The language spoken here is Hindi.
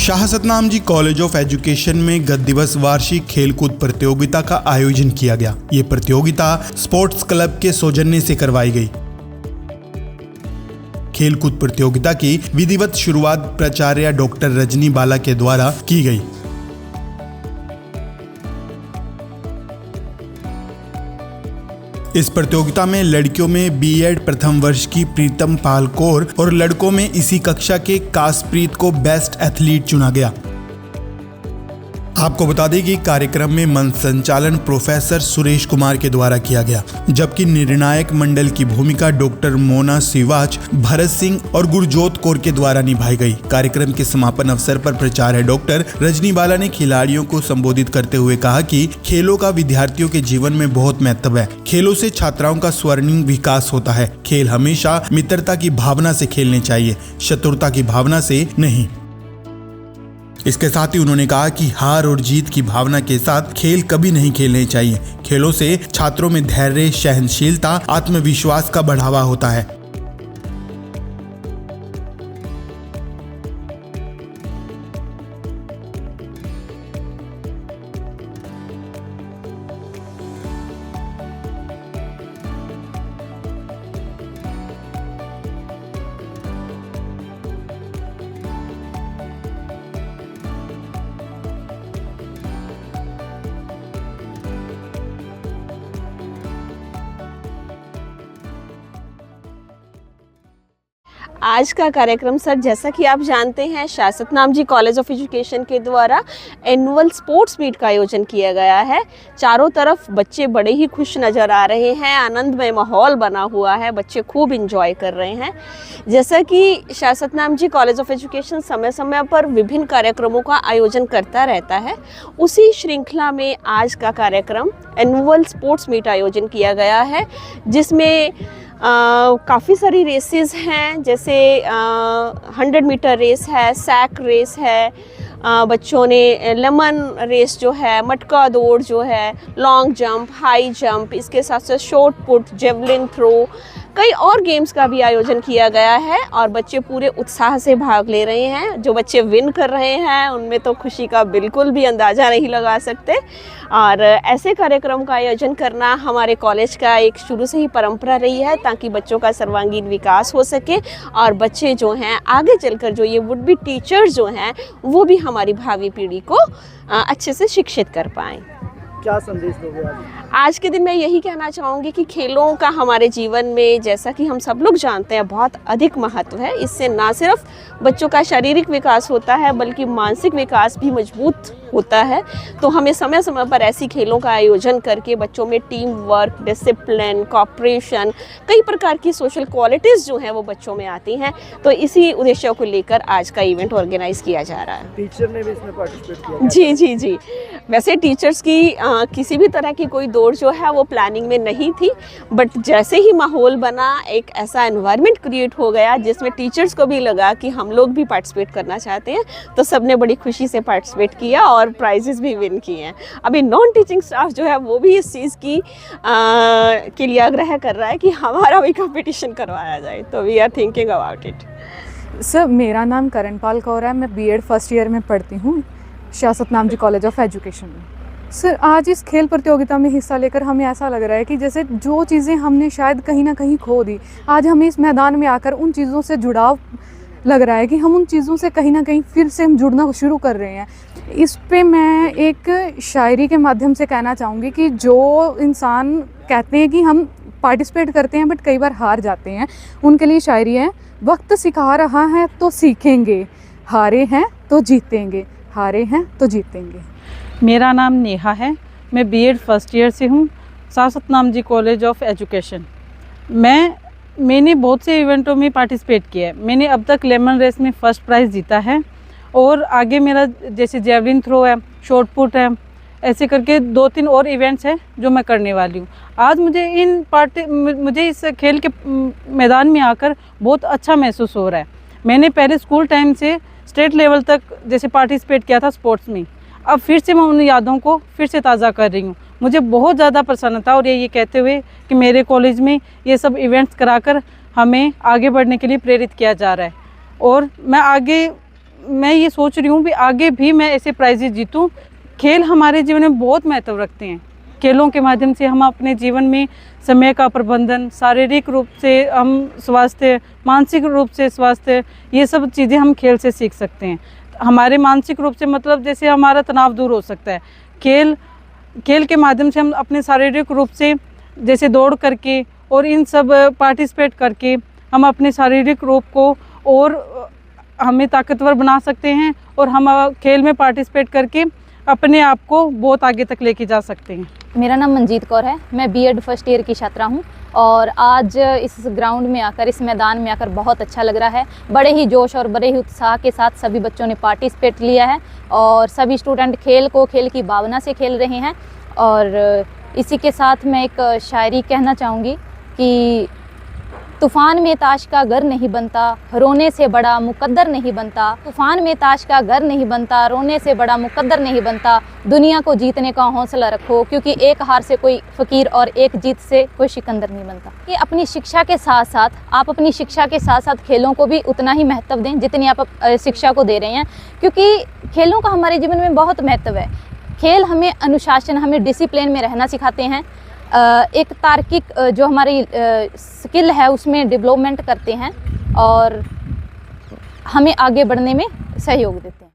Shah Satnam ji college of education में गत दिवस वार्षिक खेलकूद प्रतियोगिता का आयोजन किया गया। ये प्रतियोगिता स्पोर्ट्स क्लब के सौजन्य से करवाई गई। खेलकूद प्रतियोगिता की विधिवत शुरुआत प्राचार्य डॉक्टर रजनी बाला के द्वारा की गई। इस प्रतियोगिता में लड़कियों में बीएड प्रथम वर्ष की प्रीतम पाल कौर और लड़कों में इसी कक्षा के कासप्रीत को बेस्ट एथलीट चुना गया। आपको बता दें कि कार्यक्रम में मंच संचालन प्रोफेसर सुरेश कुमार के द्वारा किया गया, जबकि निर्णायक मंडल की भूमिका डॉक्टर मोना सिवाच, भरत सिंह और गुरजोत कौर के द्वारा निभाई गई। कार्यक्रम के समापन अवसर पर प्राचार्य डॉक्टर रजनी बाला ने खिलाड़ियों को संबोधित करते हुए कहा कि खेलों का विद्यार्थियों के जीवन में बहुत महत्व है। खेलों से छात्राओं का स्वर्णिम विकास होता है। खेल हमेशा मित्रता की भावना से खेलने चाहिए, शत्रुता की भावना से नहीं। इसके साथ ही उन्होंने कहा कि हार और जीत की भावना के साथ खेल कभी नहीं खेलने चाहिए। खेलों से छात्रों में धैर्य, सहनशीलता, आत्मविश्वास का बढ़ावा होता है। आज का कार्यक्रम सर, जैसा कि आप जानते हैं, Shah Satnam ji college of education के द्वारा एनुअल स्पोर्ट्स मीट का आयोजन किया गया है। चारों तरफ बच्चे बड़े ही खुश नज़र आ रहे हैं, आनंदमय माहौल बना हुआ है, बच्चे खूब इंजॉय कर रहे हैं। जैसा कि Shah Satnam ji college of education समय समय पर विभिन्न कार्यक्रमों का आयोजन करता रहता है, उसी श्रृंखला में आज का कार्यक्रम एनुअल स्पोर्ट्स मीट आयोजन किया गया है, जिसमें काफ़ी सारी रेसेस हैं। जैसे 100 मीटर रेस है, सैक रेस है, बच्चों ने लेमन रेस जो है, मटका दौड़ जो है, लॉन्ग जंप, हाई जंप, इसके साथ साथ शॉर्ट पुट, जेवलिन थ्रो, कई और गेम्स का भी आयोजन किया गया है और बच्चे पूरे उत्साह से भाग ले रहे हैं। जो बच्चे विन कर रहे हैं उनमें तो खुशी का बिल्कुल भी अंदाज़ा नहीं लगा सकते। और ऐसे कार्यक्रम का आयोजन करना हमारे कॉलेज का एक शुरू से ही परंपरा रही है, ताकि बच्चों का सर्वांगीण विकास हो सके और बच्चे जो हैं आगे चलकर जो ये वुड बी टीचर्स जो हैं वो भी हमारी भावी पीढ़ी को अच्छे से शिक्षित कर पाएँ। क्या संदेश दोगे आज के दिन? मैं यही कहना चाहूँगी कि खेलों का हमारे जीवन में, जैसा कि हम सब लोग जानते हैं, बहुत अधिक महत्व है। इससे ना सिर्फ बच्चों का शारीरिक विकास होता है बल्कि मानसिक विकास भी मजबूत होता है। तो हमें समय समय पर ऐसी खेलों का आयोजन करके बच्चों में टीम वर्क, डिसिप्लिन, कोऑपरेशन, कई प्रकार की सोशल क्वालिटीज़ जो हैं वो बच्चों में आती हैं। तो इसी उद्देश्य को लेकर आज का इवेंट ऑर्गेनाइज किया जा रहा है। टीचर ने भी इसमें पार्टिसिपेट किया? जी। वैसे टीचर्स की किसी भी तरह की कोई दौड़ जो है वो प्लानिंग में नहीं थी, बट जैसे ही माहौल बना, एक ऐसा एनवायरनमेंट क्रिएट हो गया जिसमें टीचर्स को भी लगा कि हम लोग भी पार्टिसिपेट करना चाहते हैं, तो सबने बड़ी खुशी से पार्टिसिपेट किया और प्राइजेस भी विन किए हैं। अभी नॉन टीचिंग स्टाफ जो है वो भी इस चीज़ की के लिए आग्रह कर रहा है कि हमारा भी कंपटीशन करवाया जाए, तो we are thinking about it. Sir, मेरा नाम करणपाल कौर है, मैं बीएड फर्स्ट ईयर में पढ़ती हूँ Shah Satnam ji college of education में। सर, आज इस खेल प्रतियोगिता में हिस्सा लेकर हमें ऐसा लग रहा है कि जैसे जो चीज़ें हमने शायद कहीं ना कहीं खो दी, आज हमें इस मैदान में आकर उन चीज़ों से जुड़ाव लग रहा है कि हम उन चीज़ों से कहीं ना कहीं फिर से हम जुड़ना शुरू कर रहे हैं। इस पे मैं एक शायरी के माध्यम से कहना चाहूँगी कि जो इंसान कहते हैं कि हम पार्टिसिपेट करते हैं बट कई बार हार जाते हैं, उनके लिए शायरी है। वक्त सिखा रहा है तो सीखेंगे, हारे हैं तो जीतेंगे, हारे हैं तो जीतेंगे। मेरा नाम नेहा है, मैं बीएड फर्स्ट ईयर से हूँ, Shah Satnam ji college of education. मैंने बहुत से इवेंटों में पार्टिसिपेट किया है। मैंने अब तक लेमन रेस में फ़र्स्ट प्राइज़ जीता है और आगे मेरा जैसे जेवलिन थ्रो है, शॉर्ट पुट है, ऐसे करके 2-3 और इवेंट्स हैं जो मैं करने वाली हूँ। आज मुझे इस खेल के मैदान में आकर बहुत अच्छा महसूस हो रहा है। मैंने पहले स्कूल टाइम से स्टेट लेवल तक जैसे पार्टिसिपेट किया था स्पोर्ट्स में, अब फिर से मैं उन यादों को फिर से ताज़ा कर रही हूँ। मुझे बहुत ज़्यादा प्रसन्नता और ये कहते हुए कि मेरे कॉलेज में ये सब इवेंट्स कराकर हमें आगे बढ़ने के लिए प्रेरित किया जा रहा है और मैं आगे मैं ये सोच रही हूँ कि आगे भी मैं ऐसे प्राइजेस जीतूँ। खेल हमारे जीवन में बहुत महत्व रखते हैं। खेलों के माध्यम से हम अपने जीवन में समय का प्रबंधन, शारीरिक रूप से हम स्वास्थ्य, मानसिक रूप से स्वास्थ्य, ये सब चीज़ें हम खेल से सीख सकते हैं। हमारे मानसिक रूप से मतलब जैसे हमारा तनाव दूर हो सकता है। खेल के माध्यम से हम अपने शारीरिक रूप से जैसे दौड़ करके और इन सब पार्टिसिपेट करके हम अपने शारीरिक रूप को और हमें ताकतवर बना सकते हैं और हम खेल में पार्टिसिपेट करके अपने आप को बहुत आगे तक लेके जा सकते हैं। मेरा नाम मंजीत कौर है। मैं बीएड फर्स्ट ईयर की छात्रा हूँ और आज इस ग्राउंड में आकर, इस मैदान में आकर बहुत अच्छा लग रहा है। बड़े ही जोश और बड़े ही उत्साह के साथ सभी बच्चों ने पार्टिसिपेट लिया है और सभी स्टूडेंट खेल को खेल की भावना से खेल रहे हैं। और इसी के साथ मैं एक शायरी कहना चाहूँगी कि तूफ़ान में ताश का घर नहीं बनता, रोने से बड़ा मुकद्दर नहीं बनता। तूफ़ान में ताश का घर नहीं बनता, रोने से बड़ा मुकद्दर नहीं बनता। दुनिया को जीतने का हौसला रखो, क्योंकि एक हार से कोई फ़कीर और एक जीत से कोई सिकंदर नहीं बनता। कि अपनी शिक्षा के साथ साथ आप अपनी शिक्षा के साथ साथ खेलों को भी उतना ही महत्व दें जितनी आप शिक्षा को दे रहे हैं, क्योंकि खेलों का हमारे जीवन में बहुत महत्व है। खेल हमें अनुशासन, हमें डिसिप्लिन में रहना सिखाते हैं। एक तार्किक जो हमारी स्किल है उसमें डेवलपमेंट करते हैं और हमें आगे बढ़ने में सहयोग देते हैं।